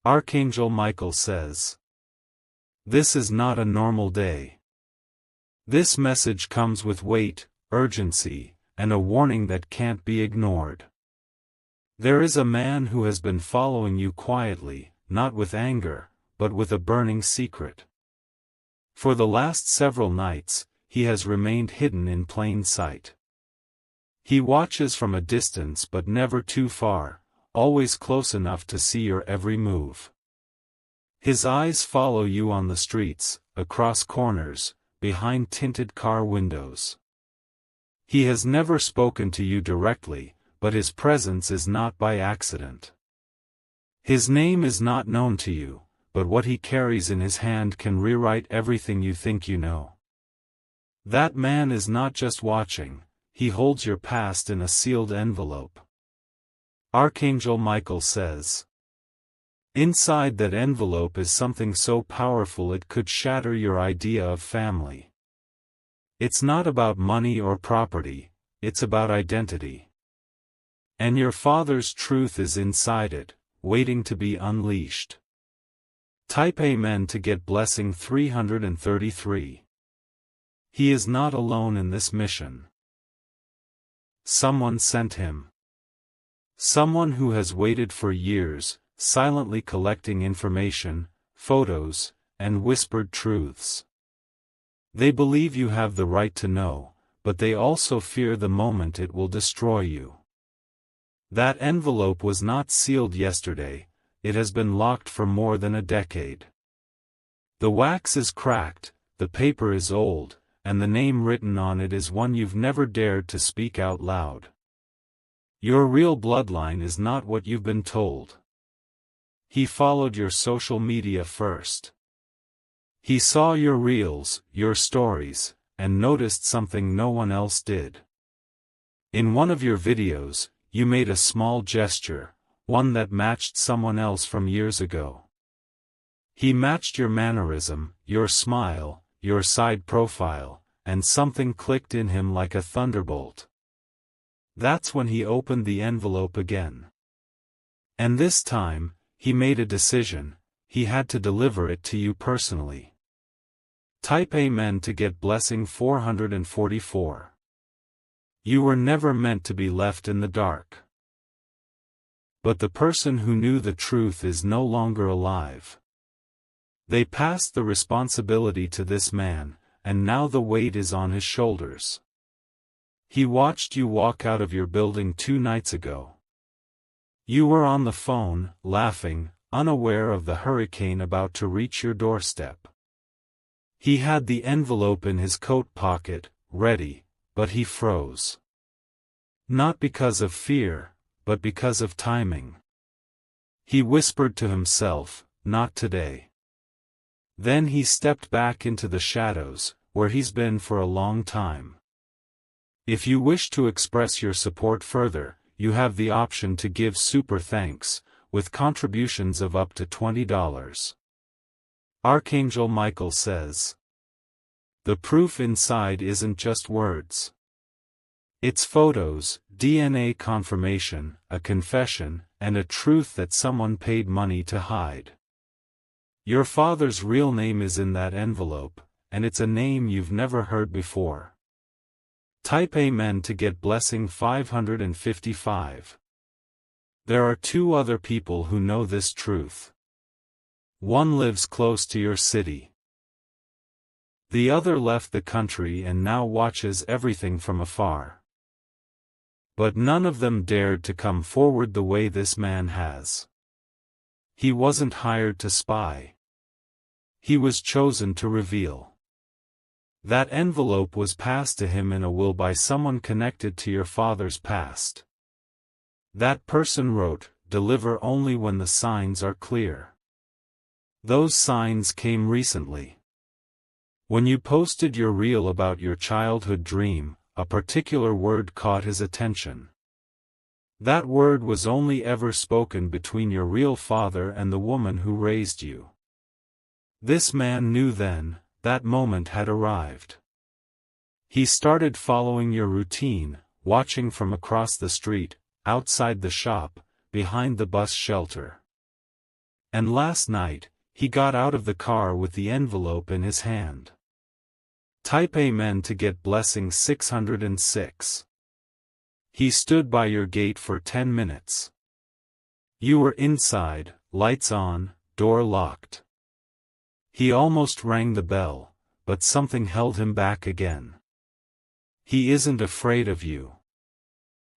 Archangel Michael says, "This is not a normal day." This message comes with weight, urgency, and a warning that can't be ignored. There is a man who has been following you quietly, not with anger, but with a burning secret. For the last several nights, he has remained hidden in plain sight. He watches from a distance but never too far, always close enough to see your every move. His eyes follow you on the streets, across corners, behind tinted car windows. He has never spoken to you directly, but his presence is not by accident. His name is not known to you, but what he carries in his hand can rewrite everything you think you know. That man is not just watching, he holds your past in a sealed envelope. Archangel Michael says, inside that envelope is something so powerful it could shatter your idea of family. It's not about money or property, it's about identity. And your father's truth is inside it, waiting to be unleashed. Type Amen to get blessing 333. He is not alone in this mission. Someone sent him. Someone who has waited for years, silently collecting information, photos, and whispered truths. They believe you have the right to know, but they also fear the moment it will destroy you. That envelope was not sealed yesterday, it has been locked for more than a decade. The wax is cracked, the paper is old, and the name written on it is one you've never dared to speak out loud. Your real bloodline is not what you've been told. He followed your social media first. He saw your reels, your stories, and noticed something no one else did. In one of your videos, you made a small gesture, one that matched someone else from years ago. He matched your mannerism, your smile, your side profile, and something clicked in him like a thunderbolt. That's when he opened the envelope again. And this time, he made a decision, he had to deliver it to you personally. Type Amen to get blessing 444. You were never meant to be left in the dark. But the person who knew the truth is no longer alive. They passed the responsibility to this man, and now the weight is on his shoulders. He watched you walk out of your building 2 nights ago. You were on the phone, laughing, unaware of the hurricane about to reach your doorstep. He had the envelope in his coat pocket, ready, but he froze. Not because of fear, but because of timing. He whispered to himself, "Not today." Then he stepped back into the shadows, where he's been for a long time. If you wish to express your support further, you have the option to give super thanks, with contributions of up to $20. Archangel Michael says, the proof inside isn't just words. It's photos, DNA confirmation, a confession, and a truth that someone paid money to hide. Your father's real name is in that envelope, and it's a name you've never heard before. Type Amen to get blessing 555. There are 2 other people who know this truth. One lives close to your city. The other left the country and now watches everything from afar. But none of them dared to come forward the way this man has. He wasn't hired to spy. He was chosen to reveal. That envelope was passed to him in a will by someone connected to your father's past. That person wrote, "Deliver only when the signs are clear." Those signs came recently. When you posted your reel about your childhood dream, a particular word caught his attention. That word was only ever spoken between your real father and the woman who raised you. This man knew then, that moment had arrived. He started following your routine, watching from across the street, outside the shop, behind the bus shelter. And last night, he got out of the car with the envelope in his hand. Type Amen to get blessing 606. He stood by your gate for 10 minutes. You were inside, lights on, door locked. He almost rang the bell, but something held him back again. He isn't afraid of you.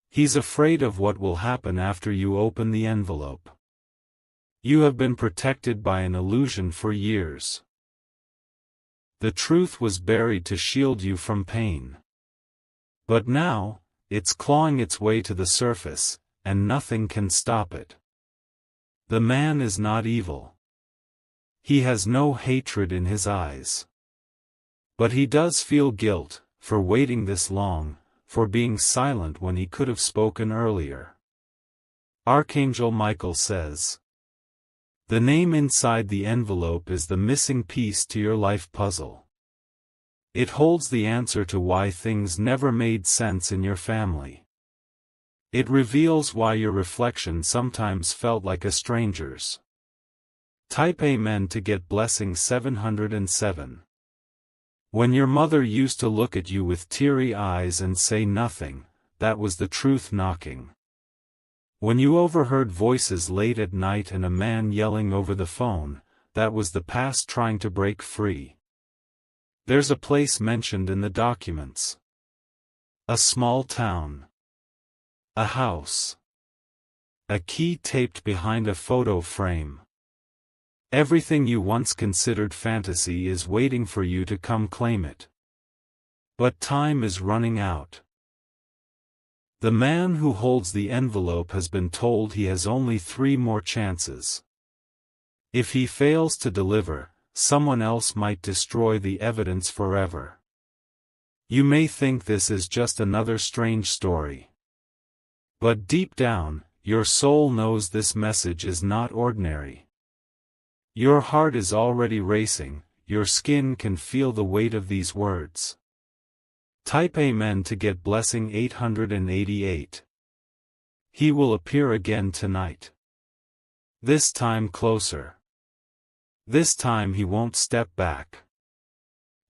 He's afraid of what will happen after you open the envelope. You have been protected by an illusion for years. The truth was buried to shield you from pain. But now, it's clawing its way to the surface, and nothing can stop it. The man is not evil. He has no hatred in his eyes. But he does feel guilt, for waiting this long, for being silent when he could have spoken earlier. Archangel Michael says, the name inside the envelope is the missing piece to your life puzzle. It holds the answer to why things never made sense in your family. It reveals why your reflection sometimes felt like a stranger's. Type Amen to get blessing 707. When your mother used to look at you with teary eyes and say nothing, that was the truth knocking. When you overheard voices late at night and a man yelling over the phone, that was the past trying to break free. There's a place mentioned in the documents. A small town. A house. A key taped behind a photo frame. Everything you once considered fantasy is waiting for you to come claim it. But time is running out. The man who holds the envelope has been told he has only 3 more chances. If he fails to deliver, someone else might destroy the evidence forever. You may think this is just another strange story. But deep down, your soul knows this message is not ordinary. Your heart is already racing, your skin can feel the weight of these words. Type Amen to get blessing 888. He will appear again tonight. This time closer. This time he won't step back.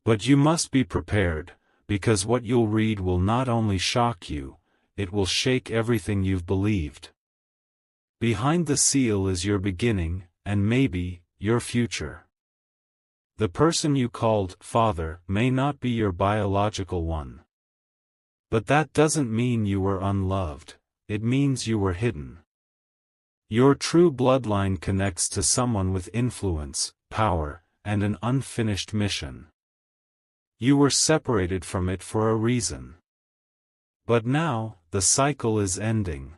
But you must be prepared, because what you'll read will not only shock you, it will shake everything you've believed. Behind the seal is your beginning, and maybe, your future. The person you called father may not be your biological one. But that doesn't mean you were unloved, it means you were hidden. Your true bloodline connects to someone with influence, power, and an unfinished mission. You were separated from it for a reason. But now, the cycle is ending.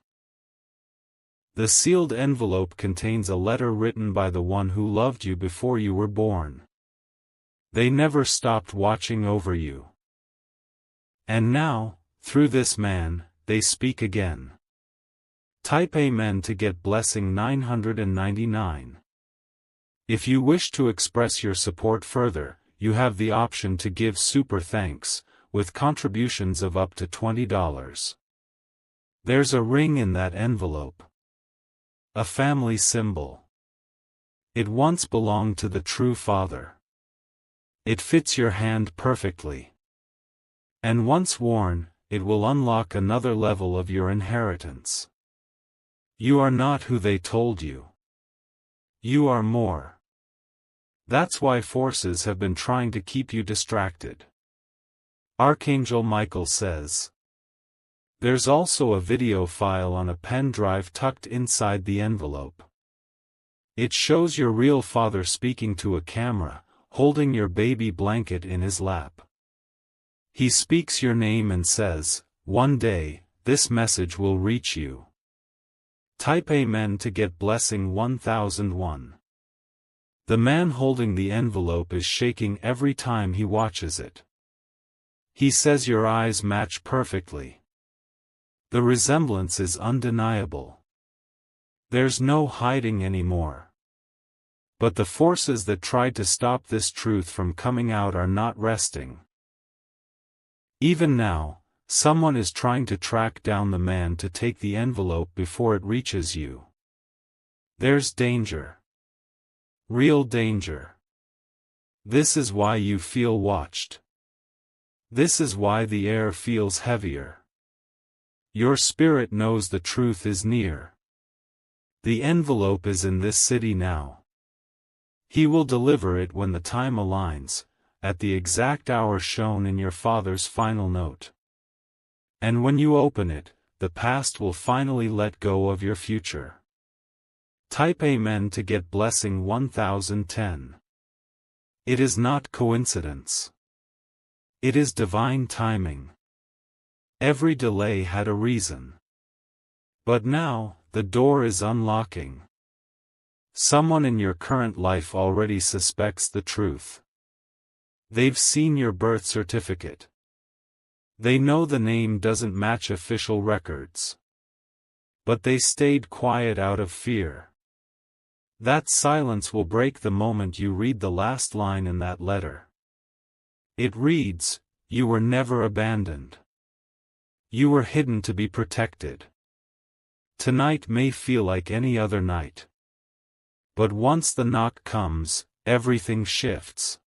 The sealed envelope contains a letter written by the one who loved you before you were born. They never stopped watching over you. And now, through this man, they speak again. Type Amen to get blessing 999. If you wish to express your support further, you have the option to give super thanks, with contributions of up to $20. There's a ring in that envelope. A family symbol. It once belonged to the true father. It fits your hand perfectly. And once worn, it will unlock another level of your inheritance. You are not who they told you. You are more. That's why forces have been trying to keep you distracted. Archangel Michael says. There's also a video file on a pen drive tucked inside the envelope. It shows your real father speaking to a camera, holding your baby blanket in his lap. He speaks your name and says, one day, this message will reach you. Type Amen to get blessing 1001. The man holding the envelope is shaking every time he watches it. He says your eyes match perfectly. The resemblance is undeniable. There's no hiding anymore. But the forces that tried to stop this truth from coming out are not resting. Even now, someone is trying to track down the man to take the envelope before it reaches you. There's danger. Real danger. This is why you feel watched. This is why the air feels heavier. Your spirit knows the truth is near. The envelope is in this city now. He will deliver it when the time aligns, at the exact hour shown in your father's final note. And when you open it, the past will finally let go of your future. Type Amen to get blessing 1010. It is not coincidence. It is divine timing. Every delay had a reason. But now, the door is unlocking. Someone in your current life already suspects the truth. They've seen your birth certificate. They know the name doesn't match official records. But they stayed quiet out of fear. That silence will break the moment you read the last line in that letter. It reads, "You were never abandoned. You were hidden to be protected." Tonight may feel like any other night. But once the knock comes, everything shifts.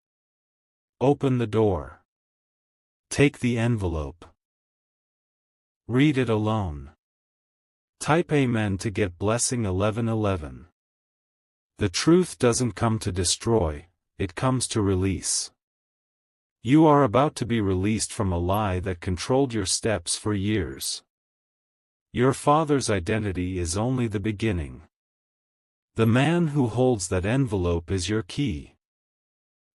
Open the door. Take the envelope. Read it alone. Type Amen to get blessing 1111. The truth doesn't come to destroy, it comes to release. You are about to be released from a lie that controlled your steps for years. Your father's identity is only the beginning. The man who holds that envelope is your key.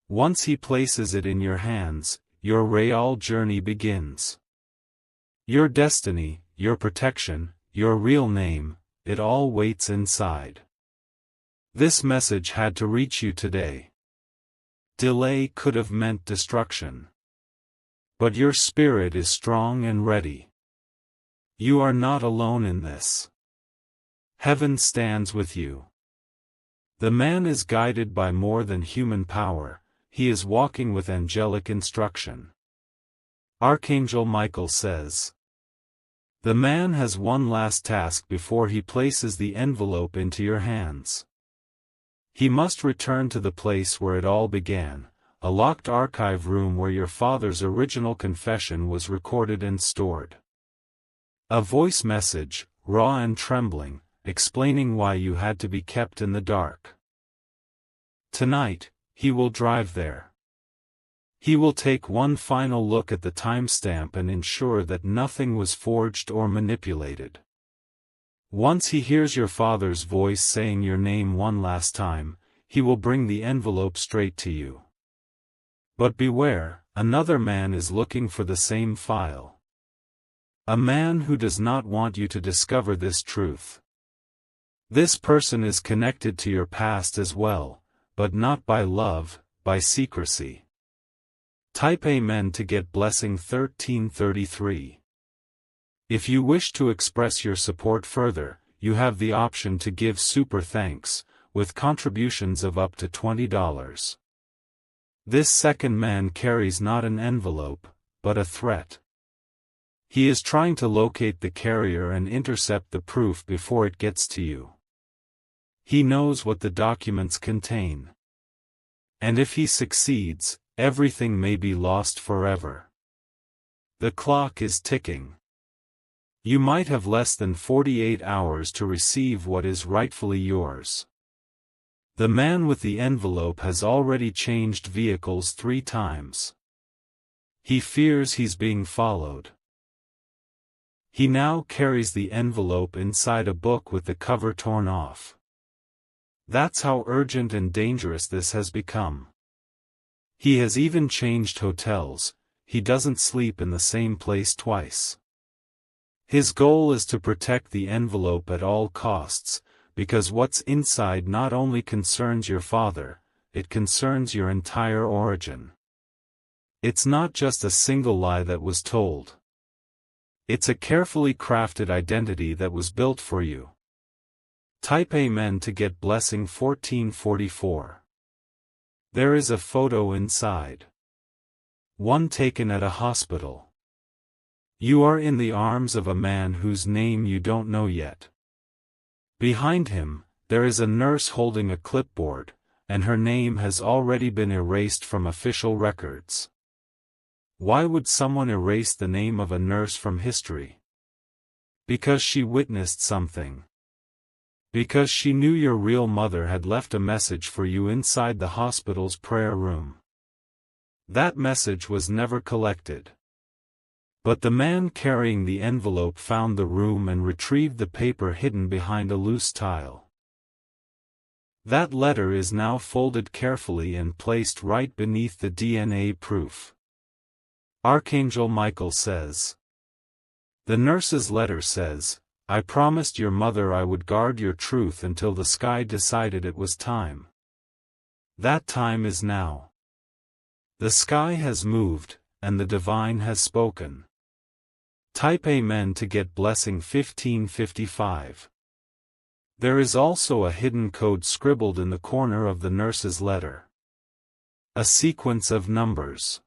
Once he places it in your hands, your real journey begins. Your destiny, your protection, your real name, it all waits inside. This message had to reach you today. Delay could have meant destruction. But your spirit is strong and ready. You are not alone in this. Heaven stands with you. The man is guided by more than human power, he is walking with angelic instruction. Archangel Michael says, "The man has one last task before he places the envelope into your hands. He must return to the place where it all began, a locked archive room where your father's original confession was recorded and stored. A voice message, raw and trembling, explaining why you had to be kept in the dark. Tonight, he will drive there. He will take one final look at the timestamp and ensure that nothing was forged or manipulated. Once he hears your father's voice saying your name one last time, he will bring the envelope straight to you. But beware, another man is looking for the same file. A man who does not want you to discover this truth. This person is connected to your past as well, but not by love, by secrecy." Type Amen to get blessing 1333. If you wish to express your support further, you have the option to give super thanks, with contributions of up to $20. This second man carries not an envelope, but a threat. He is trying to locate the carrier and intercept the proof before it gets to you. He knows what the documents contain. And if he succeeds, everything may be lost forever. The clock is ticking. You might have less than 48 hours to receive what is rightfully yours. The man with the envelope has already changed vehicles 3 times. He fears he's being followed. He now carries the envelope inside a book with the cover torn off. That's how urgent and dangerous this has become. He has even changed hotels, he doesn't sleep in the same place twice. His goal is to protect the envelope at all costs, because what's inside not only concerns your father, it concerns your entire origin. It's not just a single lie that was told. It's a carefully crafted identity that was built for you. Type Amen to get blessing 1444. There is a photo inside. One taken at a hospital. You are in the arms of a man whose name you don't know yet. Behind him, there is a nurse holding a clipboard, and her name has already been erased from official records. Why would someone erase the name of a nurse from history? Because she witnessed something. Because she knew your real mother had left a message for you inside the hospital's prayer room. That message was never collected. But the man carrying the envelope found the room and retrieved the paper hidden behind a loose tile. That letter is now folded carefully and placed right beneath the DNA proof. Archangel Michael says. The nurse's letter says, "I promised your mother I would guard your truth until the sky decided it was time. That time is now. The sky has moved, and the divine has spoken." Type Amen to get blessing 1555. There is also a hidden code scribbled in the corner of the nurse's letter. A sequence of numbers.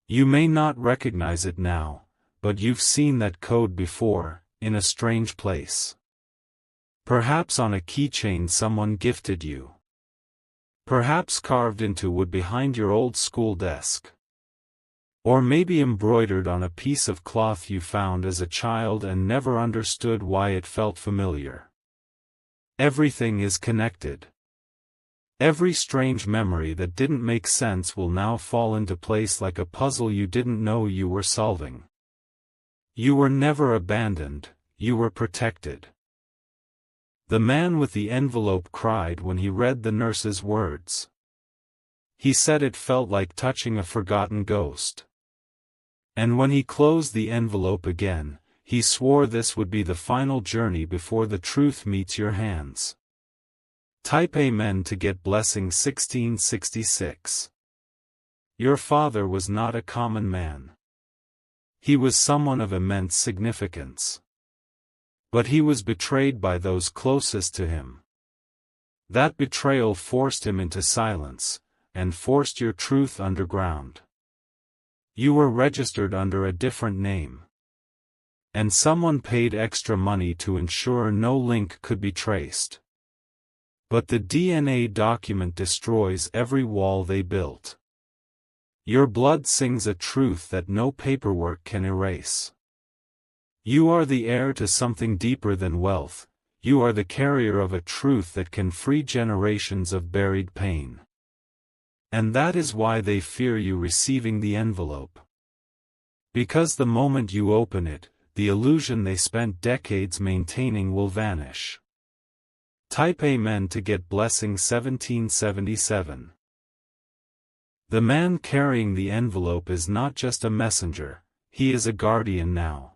You may not recognize it now, but you've seen that code before, in a strange place. Perhaps on a keychain someone gifted you. Perhaps carved into wood behind your old school desk. Or maybe embroidered on a piece of cloth you found as a child and never understood why it felt familiar. Everything is connected. Every strange memory that didn't make sense will now fall into place like a puzzle you didn't know you were solving. You were never abandoned, you were protected. The man with the envelope cried when he read the nurse's words. He said it felt like touching a forgotten ghost. And when he closed the envelope again, he swore this would be the final journey before the truth meets your hands. Type Amen to get blessing 1666. Your father was not a common man. He was someone of immense significance. But he was betrayed by those closest to him. That betrayal forced him into silence, and forced your truth underground. You were registered under a different name. And someone paid extra money to ensure no link could be traced. But the DNA document destroys every wall they built. Your blood sings a truth that no paperwork can erase. You are the heir to something deeper than wealth, you are the carrier of a truth that can free generations of buried pain. And that is why they fear you receiving the envelope. Because the moment you open it, the illusion they spent decades maintaining will vanish. Type Amen to get blessing 1777. The man carrying the envelope is not just a messenger, he is a guardian now.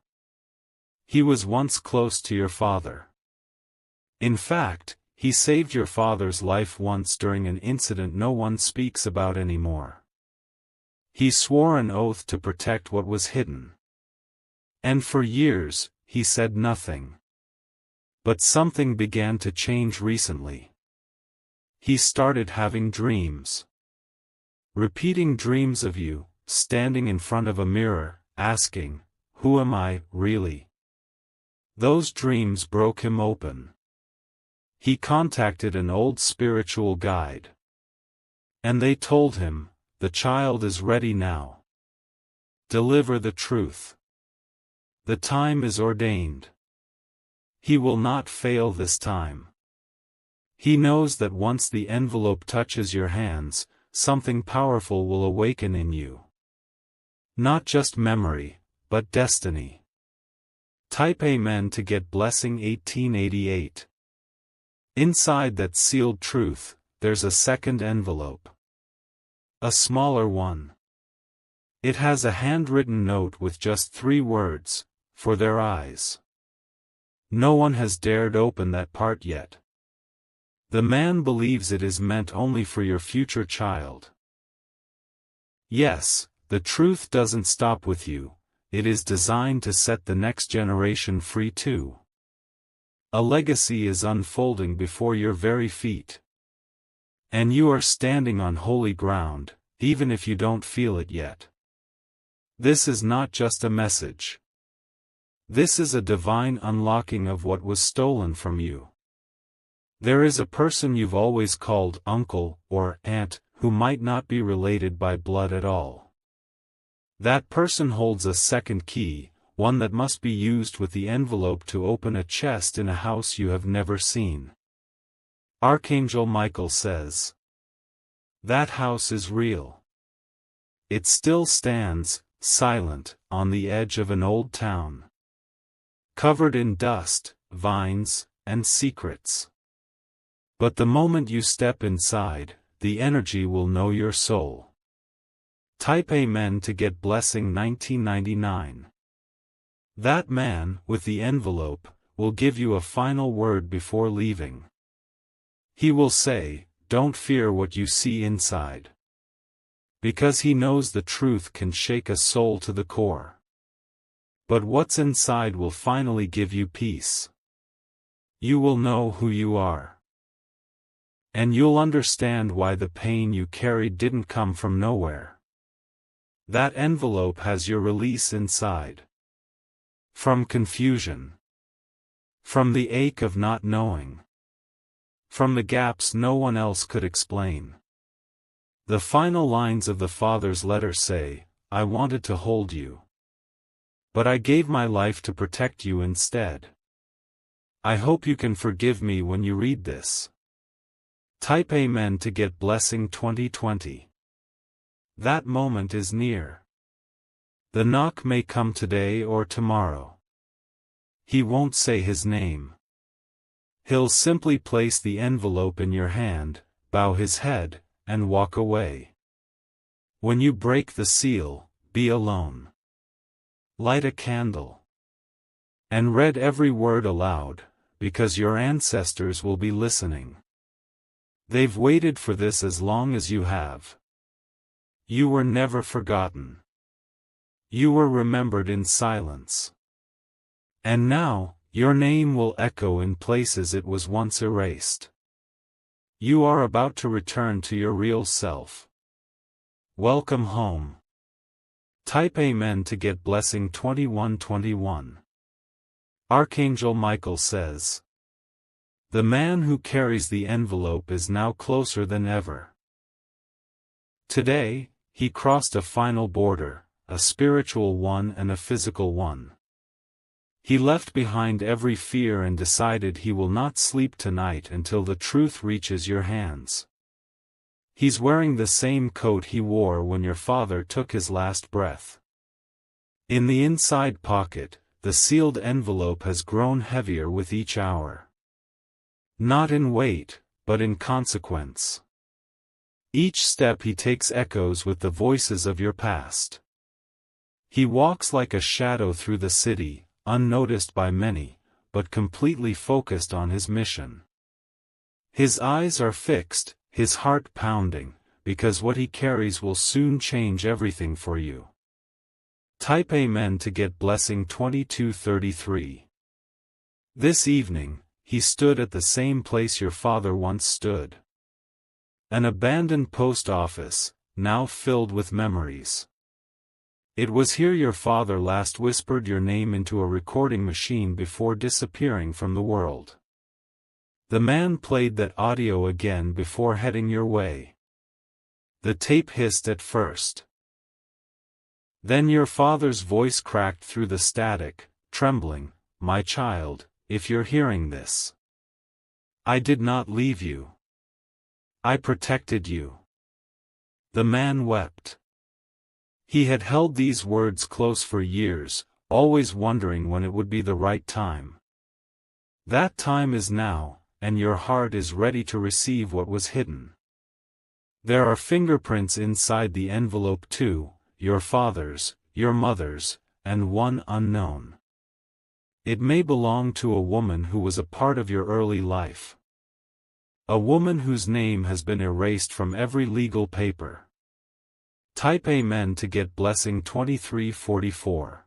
He was once close to your father. In fact, he saved your father's life once during an incident no one speaks about anymore. He swore an oath to protect what was hidden. And for years, he said nothing. But something began to change recently. He started having dreams. Repeating dreams of you, standing in front of a mirror, asking, "Who am I, really?" Those dreams broke him open. He contacted an old spiritual guide. And they told him, "The child is ready now. Deliver the truth. The time is ordained. He will not fail this time." He knows that once the envelope touches your hands, something powerful will awaken in you. Not just memory, but destiny. Type Amen to get blessing 1888. Inside that sealed truth, there's a second envelope. A smaller one. It has a handwritten note with just 3 words, "For their eyes." No one has dared open that part yet. The man believes it is meant only for your future child. Yes, the truth doesn't stop with you, it is designed to set the next generation free too. A legacy is unfolding before your very feet. And you are standing on holy ground, even if you don't feel it yet. This is not just a message. This is a divine unlocking of what was stolen from you. There is a person you've always called uncle or aunt, who might not be related by blood at all. That person holds a second key, one that must be used with the envelope to open a chest in a house you have never seen. Archangel Michael says, that house is real. It still stands, silent, on the edge of an old town. Covered in dust, vines, and secrets. But the moment you step inside, the energy will know your soul. Type Amen to get blessing 1999. That man, with the envelope, will give you a final word before leaving. He will say, don't fear what you see inside. Because he knows the truth can shake a soul to the core. But what's inside will finally give you peace. You will know who you are. And you'll understand why the pain you carried didn't come from nowhere. That envelope has your release inside. From confusion. From the ache of not knowing. From the gaps no one else could explain. The final lines of the Father's letter say, I wanted to hold you. But I gave my life to protect you instead. I hope you can forgive me when you read this. Type Amen to get blessing 2020. That moment is near. The knock may come today or tomorrow. He won't say his name. He'll simply place the envelope in your hand, bow his head, and walk away. When you break the seal, be alone. Light a candle. And read every word aloud, because your ancestors will be listening. They've waited for this as long as you have. You were never forgotten. You were remembered in silence. And now, your name will echo in places it was once erased. You are about to return to your real self. Welcome home. Type Amen to get blessing 2121. Archangel Michael says, the man who carries the envelope is now closer than ever. Today, he crossed a final border, a spiritual one and a physical one. He left behind every fear and decided he will not sleep tonight until the truth reaches your hands. He's wearing the same coat he wore when your father took his last breath. In the inside pocket, the sealed envelope has grown heavier with each hour. Not in weight, but in consequence. Each step he takes echoes with the voices of your past. He walks like a shadow through the city, unnoticed by many, but completely focused on his mission. His eyes are fixed, his heart pounding, because what he carries will soon change everything for you. Type Amen to get blessing 2233. This evening, he stood at the same place your father once stood. An abandoned post office, now filled with memories. It was here your father last whispered your name into a recording machine before disappearing from the world. The man played that audio again before heading your way. The tape hissed at first. Then your father's voice cracked through the static, trembling, my child, if you're hearing this. I did not leave you. I protected you. The man wept. He had held these words close for years, always wondering when it would be the right time. That time is now, and your heart is ready to receive what was hidden. There are fingerprints inside the envelope too, your father's, your mother's, and one unknown. It may belong to a woman who was a part of your early life. A woman whose name has been erased from every legal paper. Type Amen to get blessing 2344.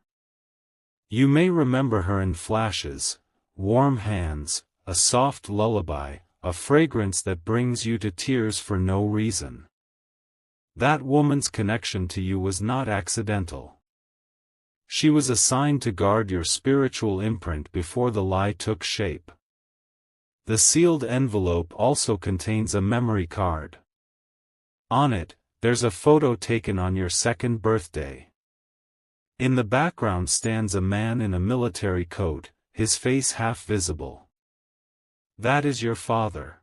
You may remember her in flashes, warm hands, a soft lullaby, a fragrance that brings you to tears for no reason. That woman's connection to you was not accidental. She was assigned to guard your spiritual imprint before the lie took shape. The sealed envelope also contains a memory card. On it, there's a photo taken on your second birthday. In the background stands a man in a military coat, his face half visible. That is your father.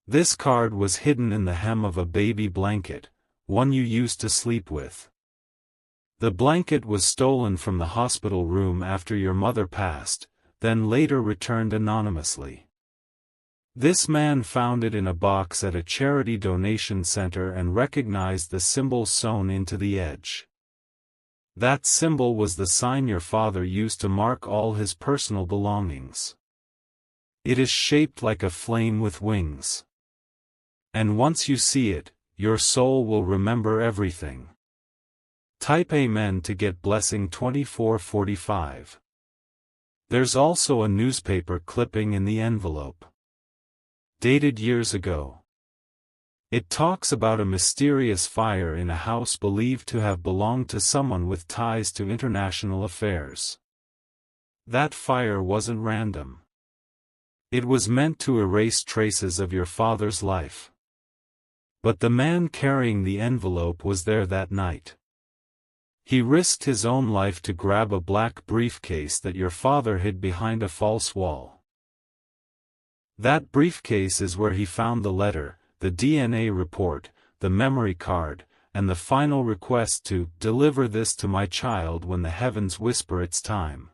This card was hidden in the hem of a baby blanket, one you used to sleep with. The blanket was stolen from the hospital room after your mother passed, then later returned anonymously. This man found it in a box at a charity donation center and recognized the symbol sewn into the edge. That symbol was the sign your father used to mark all his personal belongings. It is shaped like a flame with wings. And once you see it, your soul will remember everything. Type Amen to get blessing 2445. There's also a newspaper clipping in the envelope. Dated years ago. It talks about a mysterious fire in a house believed to have belonged to someone with ties to international affairs. That fire wasn't random. It was meant to erase traces of your father's life. But the man carrying the envelope was there that night. He risked his own life to grab a black briefcase that your father hid behind a false wall. That briefcase is where he found the letter, the DNA report, the memory card, and the final request to deliver this to my child when the heavens whisper it's time.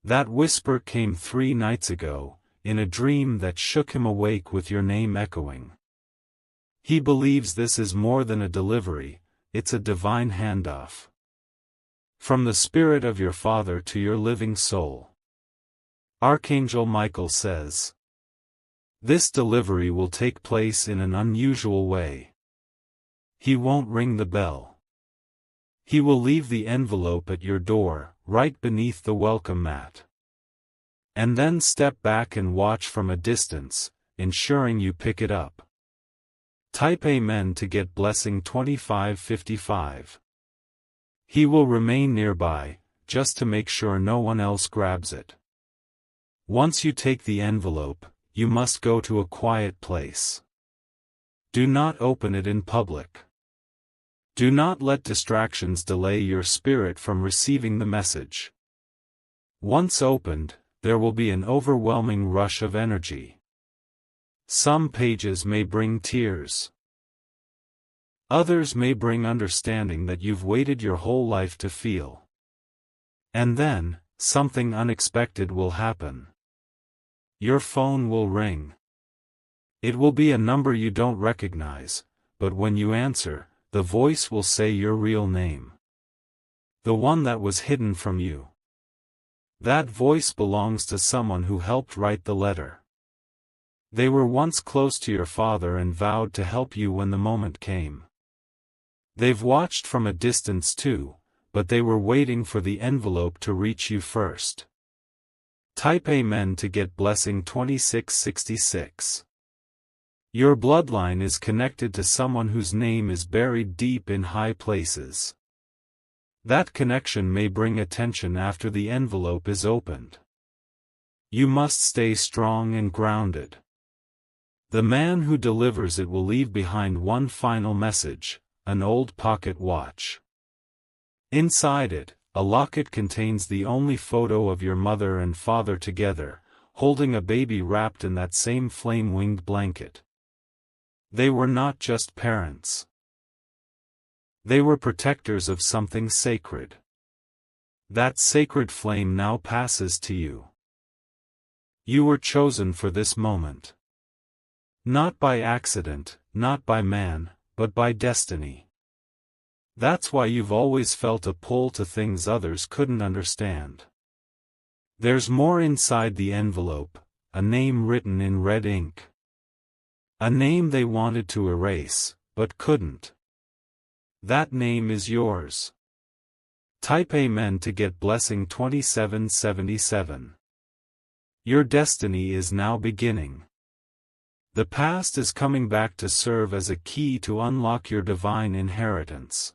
That whisper came 3 nights ago, in a dream that shook him awake with your name echoing. He believes this is more than a delivery, it's a divine handoff. From the spirit of your father to your living soul. Archangel Michael says, this delivery will take place in an unusual way. He won't ring the bell. He will leave the envelope at your door, right beneath the welcome mat. And then step back and watch from a distance, ensuring you pick it up. Type Amen to get blessing 2555. He will remain nearby, just to make sure no one else grabs it. Once you take the envelope, you must go to a quiet place. Do not open it in public. Do not let distractions delay your spirit from receiving the message. Once opened, there will be an overwhelming rush of energy. Some pages may bring tears. Others may bring understanding that you've waited your whole life to feel. And then, something unexpected will happen. Your phone will ring. It will be a number you don't recognize, but when you answer, the voice will say your real name. The one that was hidden from you. That voice belongs to someone who helped write the letter. They were once close to your father and vowed to help you when the moment came. They've watched from a distance too, but they were waiting for the envelope to reach you first. Type Amen to get blessing 2666. Your bloodline is connected to someone whose name is buried deep in high places. That connection may bring attention after the envelope is opened. You must stay strong and grounded. The man who delivers it will leave behind one final message, an old pocket watch. Inside it, a locket contains the only photo of your mother and father together, holding a baby wrapped in that same flame-winged blanket. They were not just parents. They were protectors of something sacred. That sacred flame now passes to you. You were chosen for this moment. Not by accident, not by man, but by destiny. That's why you've always felt a pull to things others couldn't understand. There's more inside the envelope, a name written in red ink. A name they wanted to erase, but couldn't. That name is yours. Type Amen to get blessing 2777. Your destiny is now beginning. The past is coming back to serve as a key to unlock your divine inheritance.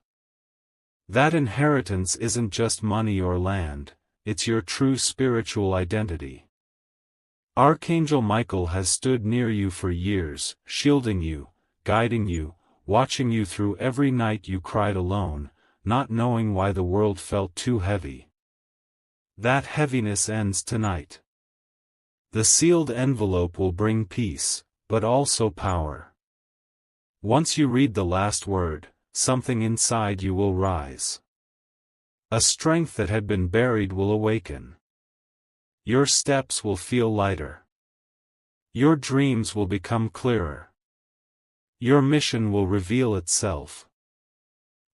That inheritance isn't just money or land, it's your true spiritual identity. Archangel Michael has stood near you for years, shielding you, guiding you, watching you through every night you cried alone, not knowing why the world felt too heavy. That heaviness ends tonight. The sealed envelope will bring peace, but also power. Once you read the last word, something inside you will rise. A strength that had been buried will awaken. Your steps will feel lighter. Your dreams will become clearer. Your mission will reveal itself.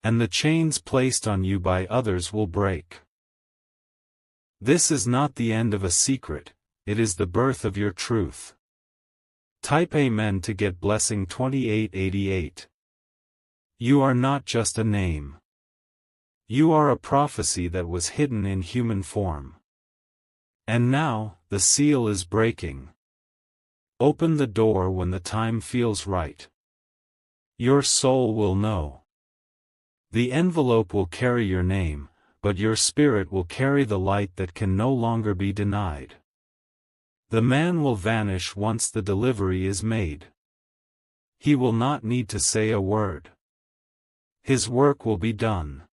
And the chains placed on you by others will break. This is not the end of a secret, it is the birth of your truth. Type Amen to get blessing 2888. You are not just a name. You are a prophecy that was hidden in human form. And now, the seal is breaking. Open the door when the time feels right. Your soul will know. The envelope will carry your name, but your spirit will carry the light that can no longer be denied. The man will vanish once the delivery is made. He will not need to say a word. His work will be done.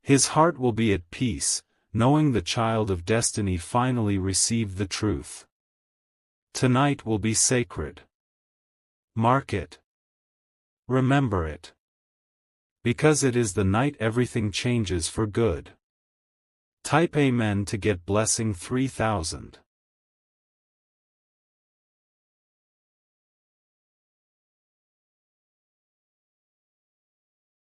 His heart will be at peace, knowing the child of destiny finally received the truth. Tonight will be sacred. Mark it. Remember it. Because it is the night everything changes for good. Type Amen to get blessing 3000.